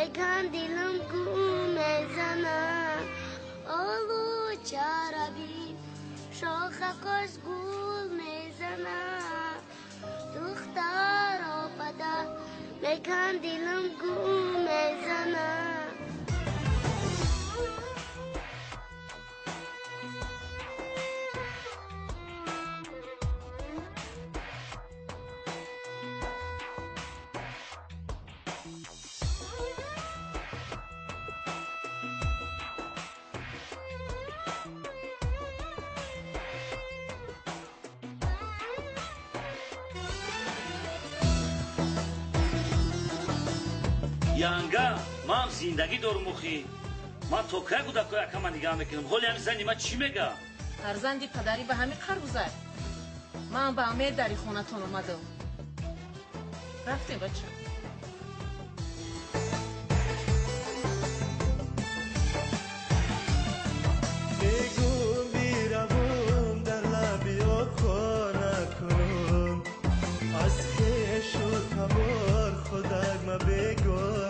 بگن دلم گو میزنم آلو چربی شاخکش گل میزنم دختر و پدر بگن دلم گو میزنم янга ман зиндагӣ дорум охи ман то кай кӯдакҳои акама нигаҳ мекунам ҳоли ҳами зани ман чӣ мегӯяд фарзанди падарӣ ба ҳамин қар гузар ман ба умед дари хонатон омадам рафтем бача بگو میروم در لبی خانه کنم از خویش و تبار خودک ما بگو